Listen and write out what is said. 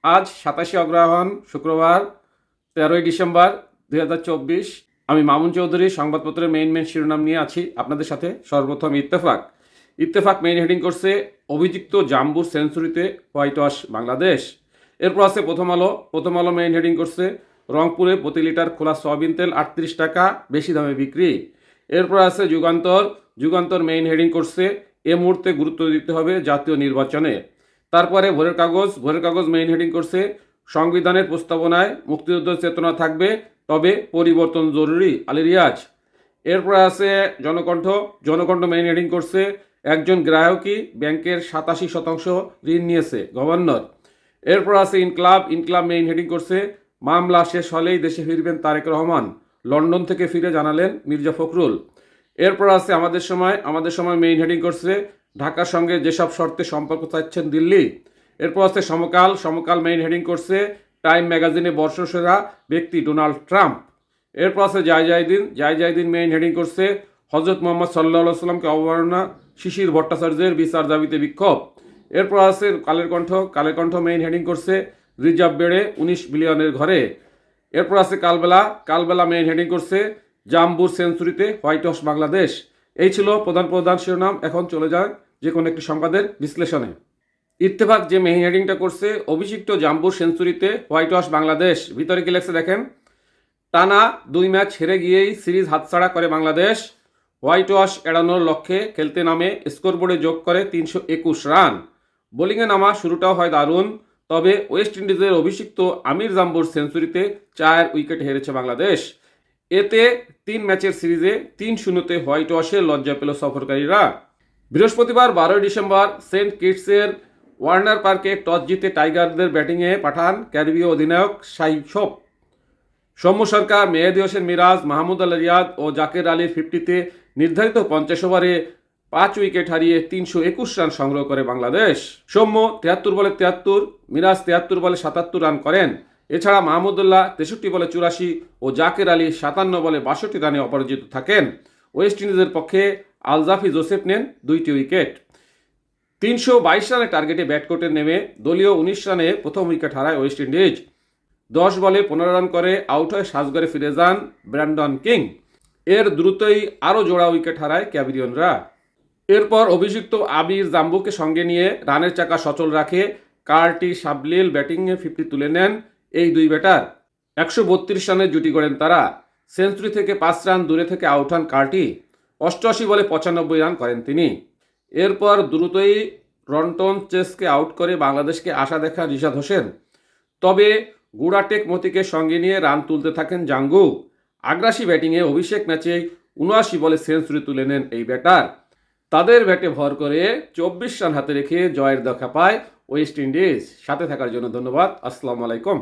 আজ 27শে অগ্রহায়ণ শুক্রবার 13ই ডিসেম্বর 2024। আমি মামুন চৌধুরী সংবাদপত্রের মেইন শিরোনাম নিয়ে আছি আপনাদের সাথে। সর্বপ্রথম ইত্তেফাক। ইত্তেফাক মেইন হেডিং করছে অভিযুক্ত জাম্বুর সেঞ্চুরিতে হোয়াইট ওয়াশ বাংলাদেশ। এরপর আছে প্রথম আলো মেইন হেডিং করছে রংপুরে প্রতি লিটার খোলা সয়াবিন তেল 38 টাকা বেশি দামে বিক্রি। এরপর আছে যুগান্তর মেইন হেডিং করছে এ মুহূর্তে গুরুত্ব দিতে হবে জাতীয় নির্বাচনে। তারপরে ভোরের কাগজ মেইন হেডিং করছে সংবিধানের প্রস্তাবনায় মুক্তিযুদ্ধ চেতনা থাকবে, তবে পরিবর্তন জরুরি, আলী রিয়াজ। এরপর আছে জনকণ্ঠ মেইন হেডিং করছে একজন গ্রাহকই ব্যাংকের 87% ঋণ নিয়েছে, গভর্নর। এরপর আছে ইনকলাব মেইন হেডিং করছে মামলা শেষ হলেই দেশে ফিরবেন তারেক রহমান, লন্ডন থেকে ফিরে জানালেন মির্জা ফখরুল। এরপর আছে আমাদের সময় মেইন হেডিং করছে ঢাকার সঙ্গে যেসব শর্তে সম্পর্ক চাচ্ছেন দিল্লি। এরপর আছে সমকাল মেইন হেডিং করছে টাইম ম্যাগাজিনে বর্ষসেরা ব্যক্তি ডোনাল্ড ট্রাম্প। এরপর আছে জায়দিন মেইন হেডিং করছে হজরত মোহাম্মদ সাল্লাহ সাল্লামকে অবমাননা, শিশির ভট্টাচার্যের বিচার দাবিতে বিক্ষোভ। এরপর আছে কালের কণ্ঠ মেইন হেডিং করছে রিজার্ভ বেড়ে 19 বিলিয়নের ঘরে। এরপর আছে কালবেলা মেইন হেডিং করছে জাম্বুর সেঞ্চুরিতে হোয়াইট হাউস বাংলাদেশ। এই ছিল প্রধান শিরোনাম। এখন চলে যায় যে কোনো একটি সংবাদের বিশ্লেষণে। ইত্তেফাক যে মেইন হেডিংটা করছে অভিষিক্ত জাম্বুর সেঞ্চুরিতে হোয়াইট হাউস বাংলাদেশ, ভিতরে কি লেখছে দেখেন। টানা 2 ম্যাচ হেরে গিয়েই সিরিজ হাতছাড়া করে বাংলাদেশ। হোয়াইট ওয়াশ এড়ানোর লক্ষ্যে খেলতে নামে স্কোরবোর্ডে যোগ করে 321 রান। বোলিংয়ে নামা শুরুটাও হয় দারুণ, তবে ওয়েস্ট ইন্ডিজের অভিষিক্ত আমির জাম্বুর সেঞ্চুরিতে 4 উইকেট হেরেছে বাংলাদেশ। এতে 3 ম্যাচের সিরিজে 3-0-তে হোয়াইট ওয়াশের লজ্জা পেল সফরকারীরা। বৃহস্পতিবার 12 ডিসেম্বর সেন্ট কিটসের ওয়ার্নার পার্কে টস জিতে টাইগারদের ব্যাটিংয়ে পাঠান ক্যারিবীয় অধিনায়ক সাইফ। সৌম্য সরকার, মেহেদী হোসেন মিরাজ, মাহমুদ আল রিয়াদ ও জাকের আলীর 50-তে নির্ধারিত 50 ওভারে 5 উইকেট হারিয়ে 321 রান সংগ্রহ করে বাংলাদেশ। সৌম্য 73 বলে 73, মিরাজ 73 বলে 77 রান করেন। এছাড়া মাহমুদুল্লাহ 63 বলে 84 ও জাকের আলী 57 বলে 62 রানে অপরাজিত থাকেন। ওয়েস্ট ইন্ডিজের পক্ষে আলজাফি জোসেফ নেন 2টি উইকেট। 322 রানের টার্গেটে ব্যাট করতে নেমে দলীয় 19 রানে প্রথম উইকেট হারায় ওয়েস্ট ইন্ডিজ। 10 বলে 15 রান করে আউট হয়ে সাজঘরে ফিরে যান ব্র্যান্ডন কিং। এর দ্রুতই আরও জোড়া উইকেট হারায় ক্যাভিরিয়ানরা। এরপর অভিযুক্ত আবির জাম্বুকে সঙ্গে নিয়ে রানের চাকা সচল রাখে কার্টি সাবলীল ব্যাটিংয়ে 50 তুলে নেন এই দুই ব্যাটার। 132 রানের জুটি গড়েন তারা। সেঞ্চুরি থেকে 5 রান দূরে থেকে আউট হন কার্টি। 88 বলে 95 রান করেন তিনি। এরপর দ্রুতই রন্টন চেসকে আউট করে বাংলাদেশকে আশা দেখান রিশাদ হোসেন। তবে গুড়াটেক মতিকে সঙ্গে নিয়ে রান তুলতে থাকেন জাঙ্গু। আগ্রাসী ব্যাটিংয়ে অভিষেক ম্যাচে 79 বলে সেঞ্চুরি তুলে নেন এই ব্যাটার। তাদের ব্যাটে ভর করে 24 রান হাতে রেখে জয়ের দেখা পায় ওয়েস্ট ইন্ডিজ। সাথে থাকার জন্য ধন্যবাদ। আসসালামু আলাইকুম।